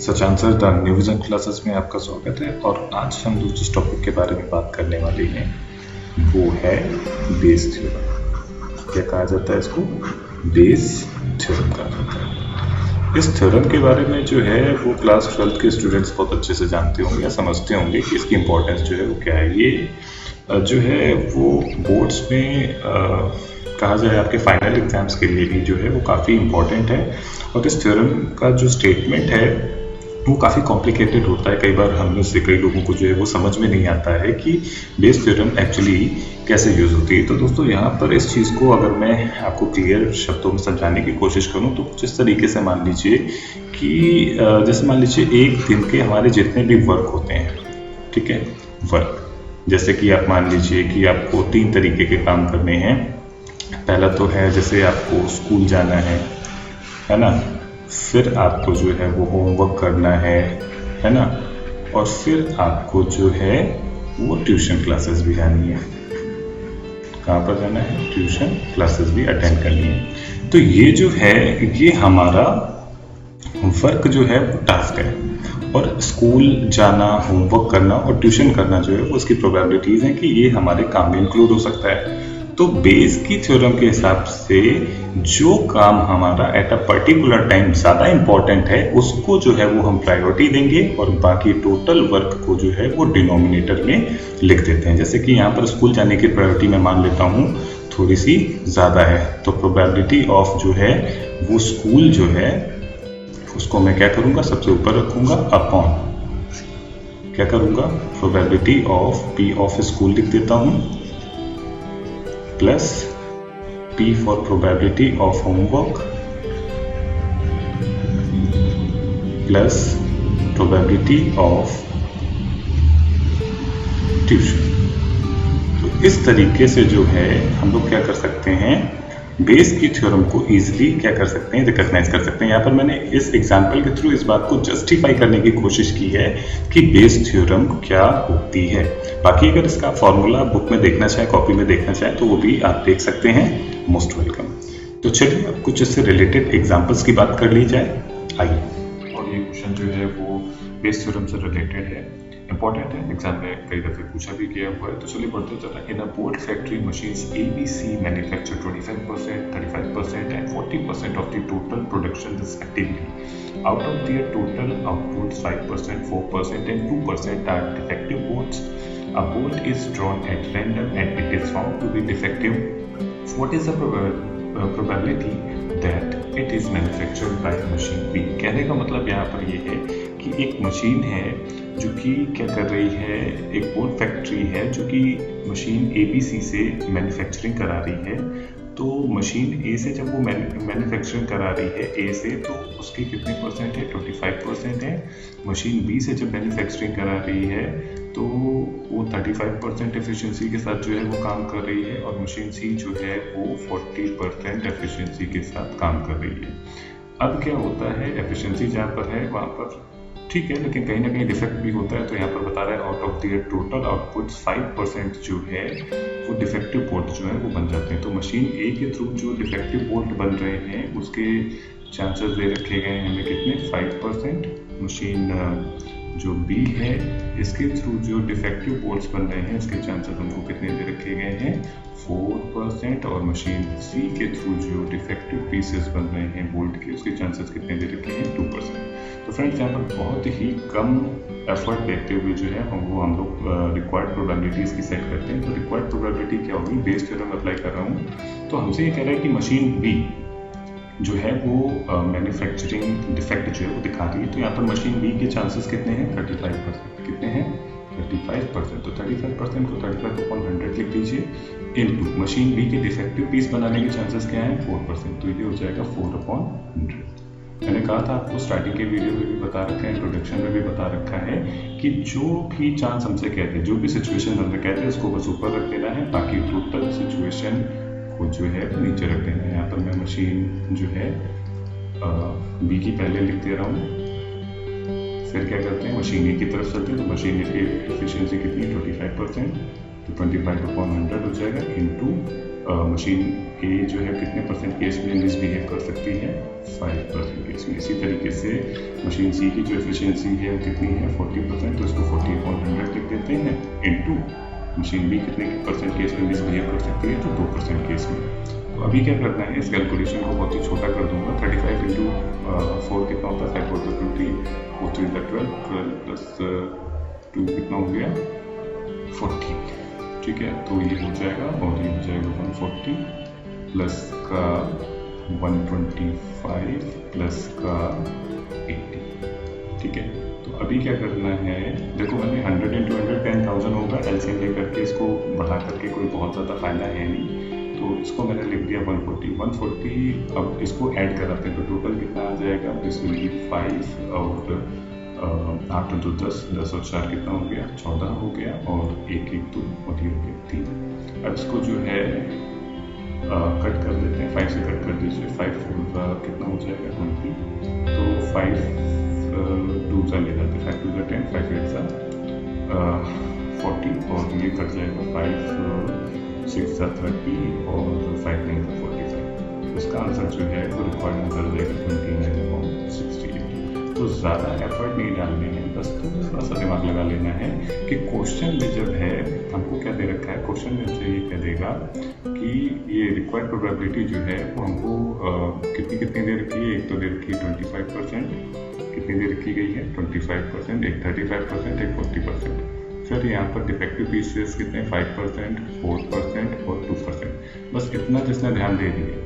Sachan sir the new vision classes में आपका स्वागत है। और आज हम जिस टॉपिक के बारे में बात करने वाले हैं वो है बेस थ्योरम। क्या कहा जाता है इसको? बेस थ्योरम कहा जाता है। इस थ्योरम के बारे में जो है वो क्लास 12 के स्टूडेंट्स बहुत अच्छे से जानते होंगे या समझते होंगे कि इसकी इम्पोर्टेंस जो है वो क्या है। ये जो है वो बोर्ड्स में कहा जाए आपके फाइनल एग्जाम्स के लिए भी जो है वो काफ़ी इम्पोर्टेंट है। और इस थ्योरम का जो स्टेटमेंट है वो काफ़ी कॉम्प्लिकेटेड होता है। कई बार हम में से कई लोगों को जो है वो समझ में नहीं आता है कि बेस थ्योरम एक्चुअली कैसे यूज़ होती है। तो दोस्तों यहाँ पर इस चीज़ को अगर मैं आपको क्लियर शब्दों में समझाने की कोशिश करूँ तो कुछ इस तरीके से मान लीजिए कि जैसे मान लीजिए एक दिन के हमारे जितने भी वर्क होते हैं, ठीक है, वर्क जैसे कि आप मान लीजिए कि आपको 3 तरीके के काम करने हैं। पहला तो है जैसे आपको स्कूल जाना है ना, फिर आपको जो है वो होमवर्क करना है ना, और फिर आपको जो है वो ट्यूशन क्लासेस भी जानी है। कहाँ पर जाना है? ट्यूशन क्लासेस भी अटेंड करनी है। तो ये जो है ये हमारा वर्क जो है वो टास्क है, और स्कूल जाना, होमवर्क करना और ट्यूशन करना जो है वो उसकी प्रोबेबिलिटीज़ हैं कि ये हमारे काम में इंक्लूड हो सकता है। तो बेस की थ्योरम के हिसाब से जो काम हमारा एट अ पर्टिकुलर टाइम ज़्यादा इम्पॉर्टेंट है उसको जो है वो हम प्रायोरिटी देंगे, और बाकी टोटल वर्क को जो है वो डिनोमिनेटर में लिख देते हैं। जैसे कि यहाँ पर स्कूल जाने की प्रायोरिटी मैं मान लेता हूँ थोड़ी सी ज़्यादा है, तो प्रोबेबिलिटी ऑफ जो है वो स्कूल जो है उसको मैं क्या करूँगा, सबसे ऊपर रखूँगा, अपॉन क्या करूँगा, probability of P of school लिख देता हूँ, plus P for probability of homework plus probability of tuition। तो इस तरीके से जो है हम लोग क्या कर सकते हैं, बेस की थ्योरम को इजीली क्या कर सकते हैं, रिकॉग्नाइज कर सकते हैं। यहाँ पर मैंने इस एग्जांपल के थ्रू इस बात को जस्टिफाई करने की कोशिश की है कि बेस थ्योरम क्या होती है। बाकी अगर इसका फॉर्मूला बुक में देखना चाहे, कॉपी में देखना चाहे तो वो भी आप देख सकते हैं। Most welcome. तो चलिए अब कुछ इससे रिलेटेड एग्जांपल्स की बात कर ली जाए, आइए। और ये क्वेश्चन जो है वो बेस थ्योरम से रिलेटेड है, इंपॉर्टेंट है, एग्जाम में कई दफे पूछा भी गया हुआ है। तो चलिए बढ़ते चला। In a bolt factory machines ABC manufacture 25%, 35% and 40% of the total production respectively. Out of their total output 5%, 4% and 2% are defective bolts. A bolt is drawn at random and it is found to be defective. What is the probability that it is manufactured by machine B? कहने का मतलब यहाँ पर ये है कि एक machine है जो कि क्या कर रही है, एक बोल्ट फैक्ट्री है जो कि मशीन ABC से मैन्युफैक्चरिंग करा रही है। तो मशीन A से जब वो मैन्युफैक्चरिंग करा रही है A से, तो उसके कितने परसेंट है? 25% है। मशीन B से जब मैन्युफैक्चरिंग करा रही है तो वो 35% एफिशिएंसी के साथ जो है वो काम कर रही है, और मशीन C जो है वो 40% एफिशिएंसी के साथ काम कर रही है। अब क्या होता है, एफिशिएंसी जहाँ पर है वहाँ पर ठीक है, लेकिन कहीं ना कहीं डिफेक्ट भी होता है। तो यहाँ पर बता रहा है out of their total output 5% जो है वो डिफेक्टिव बोल्ट जो है वो बन जाते हैं। तो मशीन A के थ्रू जो डिफेक्टिव बोल्ट बन रहे हैं उसके चांसेस दे रखे गए हैं हमें कितने, 5%। मशीन जो B है इसके थ्रू जो डिफेक्टिव बोल्ट्स बन रहे हैं उसके चांसेस हमको कितने दे रखे गए हैं, 4%। और मशीन C के थ्रू जो डिफेक्टिव पीसेस बन रहे हैं बोल्ट के उसके चांसेस कितने दे रखे हैं, 2%। तो फ्रेंड्स यहाँ पर बहुत ही कम एफर्ट देते हुए जो है हम लोग रिक्वायर्ड प्रोबेबिलिटीज़ की सेट करते हैं। तो रिक्वायर्ड प्रोबेबिलिटी क्या होगी, बेस थ्योरम अप्लाई कर रहा हूँ। तो हमसे ये कह रहा है कि मशीन B जो है वो मैन्युफैक्चरिंग डिफेक्ट जो है वो दिखा रही है। तो यहाँ पर मशीन B के चांसेस कितने हैं, 35%। कितने हैं, 35%। तो 35% को 35/100 लिख दीजिए, इनटू मशीन B के डिफेक्टिव पीस बनाने के चांसेस क्या है, 4%। तो ये हो जाएगा 4/100। मैंने कहा था आपको स्टार्टिंग के वीडियो में भी बता रखा है, इंट्रोडक्शन में भी बता रखा है कि जो भी चांस हमसे कहते हैं, जो भी सिचुएशन हमसे कहते हैं उसको बस ऊपर रख देना है, बाकी टोटल सिचुएशन को जो है नीचे रख देना है। यहाँ पर मैं मशीन जो है B की पहले लिख दे रहा हूँ, फिर क्या करते हैं मशीन A की तरफ चलते हैं। तो मशीन A की एफिशिएंसी कितनी, 25%। तो 25/100 हो जाएगा, इनटू मशीन ए जो है कितने परसेंट केस में मिसबिहेव कर सकती है, 5% केस में। इसी तरीके से मशीन सी की जो एफिशिएंसी है वो कितनी है, 40%, तो इसको 40/100 लिख देते हैं, इनटू मशीन बी कितने परसेंट केस में मिसबिहेव कर सकती है, तो 2% केस में। तो अभी क्या करना है, इस कैलकुलेशन को बहुत ही छोटा कर दूंगा। 35 × 4 कितना होता है, 5 4 20, 4 3 12, 12 प्लस 2 कितना हो गया, 40। ठीक है, तो ये हो जाएगा और ये हो जाएगा 140 प्लस का 125 प्लस का 80। ठीक है, तो अभी क्या करना है, देखो मैंने 100 × 100 10,000 होगा, एलसीएम लेकर के इसको बढ़ा करके कोई बहुत ज़्यादा फायदा है नहीं, तो इसको मैंने लिख दिया 140। अब इसको ऐड कराते हैं तो टोटल कितना आ जाएगा, दिस विल बी 5 और 8 × 2 10, 10 और 4 कितना हो गया, 14 हो गया, और 1 1 2 और ये हो गया 3। अब इसको जो है कट कर देते हैं, 5 से कट कर दीजिए, 5 4 कितना हो जाएगा 20, तो 5 2 ले जाते हैं, 5 2 10, 5 8 40, और ये कट जाएगा 5 6 30 और 5 9 45। इसका आंसर जो है वो रिक्वायर्ड आंसर हो जाएगा 29/68। तो ज़्यादा एफर्ट नहीं डालने हैं, बस थोड़ा सा दिमाग लगा लेना है कि क्वेश्चन में जब है हमको क्या दे रखा है, क्वेश्चन में से ये कह देगा कि ये रिक्वायर्ड प्रोबेबिलिटी जो है वो हमको कितनी दे रखी है, एक तो दे रखी है 25%, कितनी दे रखी गई है 25%, एक 35%, एक 40%। फिर यहाँ पर डिफेक्टिव पीसेस कितने 5%, 4% और 2%। बस इतना जिसने ध्यान दे दिया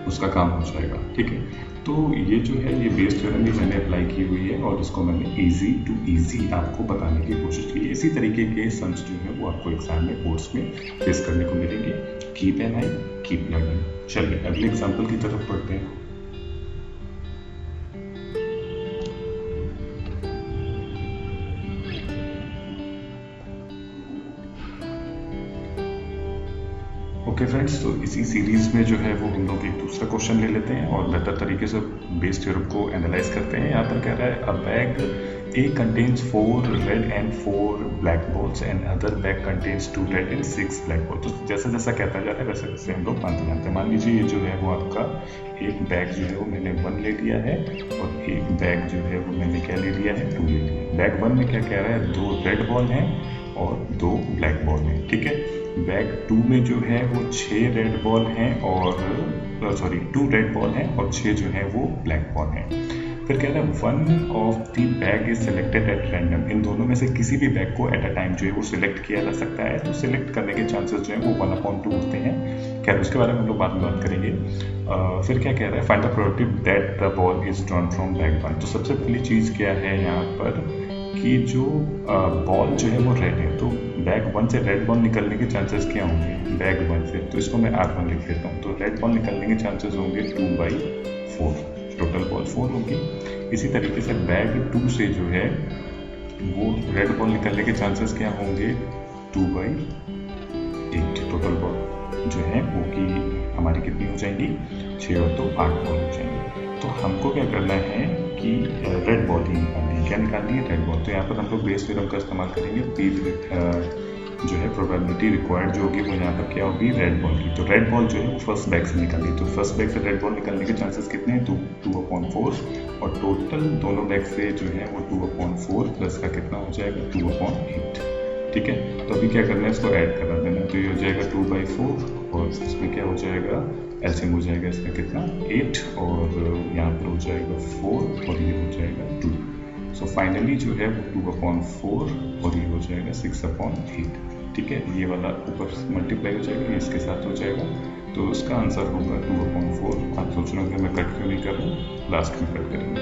उसका काम हो जाएगा। ठीक है, तो ये जो है ये बेस थ्योरम भी मैंने अप्लाई की हुई है और इसको मैंने इजी टू इजी आपको बताने की कोशिश की है। इसी तरीके के सम्स जो है वो आपको एग्जाम में बोर्ड्स में फेस करने को मिलेंगे। Keep an I, keep learning. चलिए अगले एग्जाम्पल की तरफ पढ़ते हैं। ओके फ्रेंड्स, तो इसी सीरीज में जो है वो हम लोग एक दूसरा क्वेश्चन ले लेते हैं और बेहतर तरीके से बेस थ्योरम को एनालाइज करते हैं। यहाँ पर कह रहा है अ bag A contains 4 red and 4 black balls and other bag contains 2 red and 6 black balls। तो जैसा जैसा कहता जा रहा है वैसे वैसे हम लोग मानते जाते हैं। मान लीजिए ये जो है वो आपका एक बैग जो है वो मैंने 1 ले लिया है और एक बैग जो है वो मैंने क्या ले लिया है 2 ले लिया है। बैग 1 में क्या कह रहा है 2 रेड बॉल हैं और 2 ब्लैक बॉल हैं। ठीक है, बैग 2 में जो है वो 6 रेड बॉल हैं और 2 रेड बॉल हैं और 6 जो है वो ब्लैक बॉल हैं। फिर कह रहा है 1 of the bag is selected at random. इन दोनों में से किसी भी बैग को एट अ टाइम जो है वो सिलेक्ट किया जा सकता है। तो सिलेक्ट करने के चांसेस जो है वो 1/2 होते हैं। खैर उसके बारे में हम लोग बाद में बात करेंगे। फिर क्या कह रहा है find the probability that the ball is drawn from bag 1। तो सबसे पहली चीज़ क्या है यहाँ पर कि जो बॉल जो है वो रेड है, तो बैग 1 से रेड बॉल निकलने के चांसेस क्या होंगे बैग 1 से, तो इसको मैं R1 लिख देता हूँ। तो रेड बॉल निकलने के चांसेस होंगे 2/4, टोटल बॉल 4 होगी। इसी तरीके से बैग 2 से जो है वो रेड बॉल निकलने के चांसेस क्या होंगे 2/8, टोटल बॉल जो है वो की हमारी कितनी हो जाएंगी 6 और 2 8 बॉल हो जाएंगे। तो हमको क्या करना है कि रेड बॉल ही निकालनी है। क्या निकालनी है रेड बॉल। तो यहाँ पर हम लोग बेस थ्योरम का इस्तेमाल करेंगे। जो है प्रोबेबिलिटी रिक्वायर्ड जो होगी वो यहाँ पर क्या होगी रेड बॉल की। तो रेड बॉल जो है वो फर्स्ट बैग से निकलनी है। तो फर्स्ट बैग से रेड बॉल निकलने के चांसेस कितने हैं 2/4 और टोटल दोनों बैग से जो है वो 2/4 प्लस का कितना हो जाएगा 2/8। ठीक है, तो अभी क्या करना है इसको ऐड करा देना। तो ये हो जाएगा 2/4 और इसमें क्या हो जाएगा एलसीएम हो जाएगा इसका कितना 8 और यहाँ पर हो जाएगा 4 और ये हो जाएगा 2। सो फाइनली जो है वो 2/4 और ये हो जाएगा 6/8। ठीक है, ये वाला ऊपर मल्टीप्लाई हो जाएगा, ये इसके साथ हो जाएगा। तो उसका आंसर होगा 2/4। आप सोच रहे होंगे मैं कट क्यों नहीं कर रहा हूँ, लास्ट में कट करेंगे।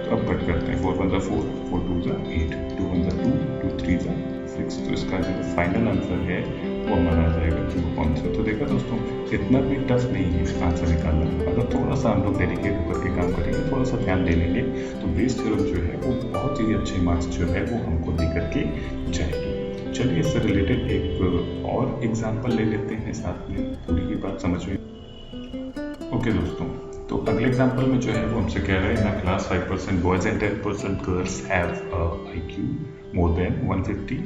तो अब कट करते हैं 4 1 4, 4 2 8, 2 1 2, 2 3 6। तो इसका जो फाइनल आंसर है वो हमारा आ जाएगा 2/3। तो देखा दोस्तों इतना भी टफ नहीं है आंसर निकालना। अगर थोड़ा सा हम लोग डेडिकेट होकर के काम करेंगे, थोड़ा सा ध्यान दे लेंगे तो बेस थ्योरम जो है वो बहुत ही अच्छे मार्क्स जो है वो हमको दे करके जाएगी। चलिए इससे रिलेटेड एक और एग्जाम्पल ले लेते हैं, साथ में पूरी ही बात समझ में। ओके दोस्तों, तो अगले एग्जाम्पल में जो है वो हमसे कह रहे हैं in class 5% boys and 10% girls have IQ more than 150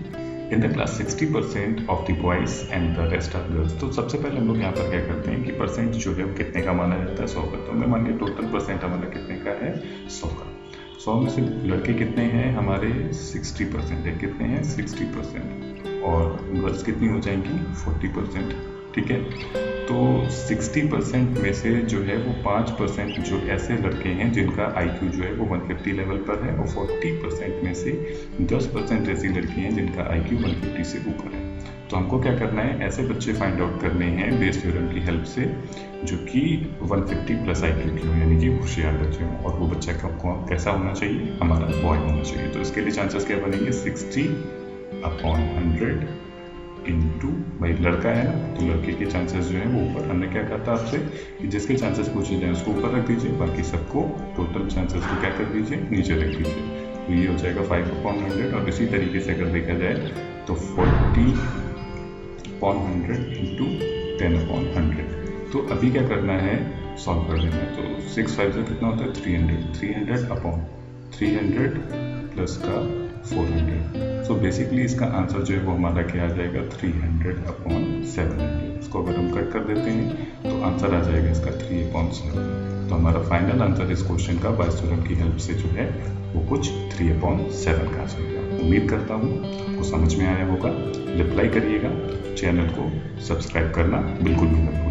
in the class 60% of the boys and the rest are girls. तो सबसे पहले हम लोग यहाँ पर क्या करते हैं कि परसेंट जो है कितने का माना जाता है, 100 का। तो हमने मान लिया टोटल परसेंट हमारा कितने का है, 100 का। 100 में से लड़के कितने हैं हमारे, 60% है। कितने हैं, 60%। और गर्ल्स कितनी हो जाएंगी, 40%। ठीक है, तो 60% में से जो है वो 5% जो ऐसे लड़के हैं जिनका IQ जो है वो 150 लेवल पर है, और 40% में से 10% ऐसी लड़की हैं जिनका IQ 150 से ऊपर है। तो हमको क्या करना है, ऐसे बच्चे फाइंड आउट करने हैं बेस थ्योरम की हेल्प से जो कि 150 प्लस IQ की हो, यानी कि होशियार बच्चे हों। और वो बच्चा कैसा होना चाहिए, हमारा बॉय होना चाहिए। तो इसके लिए चांसेस क्या बनेंगे, 60/100 इंटू, भाई लड़का है ना तो लड़के के चांसेस जो है वो ऊपर, हमने क्या कहा था आपसे कि जिसके चांसेस पूछे जाए उसको ऊपर रख दीजिए, बाकी सबको टोटल चांसेस को क्या कर दीजिए, नीचे रख दीजिए। तो ये हो जाएगा 5/100। और इसी तरीके से अगर देखा जाए तो 40/100 इंटू 10/100। तो अभी क्या करना है, सॉल्व कर लेना है। तो 6 5 से कितना होता है, 300/300 प्लस का 400। सो बेसिकली इसका आंसर जो है वो हमारा क्या आ जाएगा, 300/700। इसको अगर हम कट कर देते हैं तो आंसर आ जाएगा इसका 3/7। तो हमारा फाइनल आंसर इस क्वेश्चन का बायस थ्योरम की हेल्प से जो है वो कुछ 3/7 का आ जाएगा। उम्मीद करता हूँ आपको समझ में आया होगा। रिप्लाई करिएगा, चैनल को सब्सक्राइब करना बिल्कुल भी मत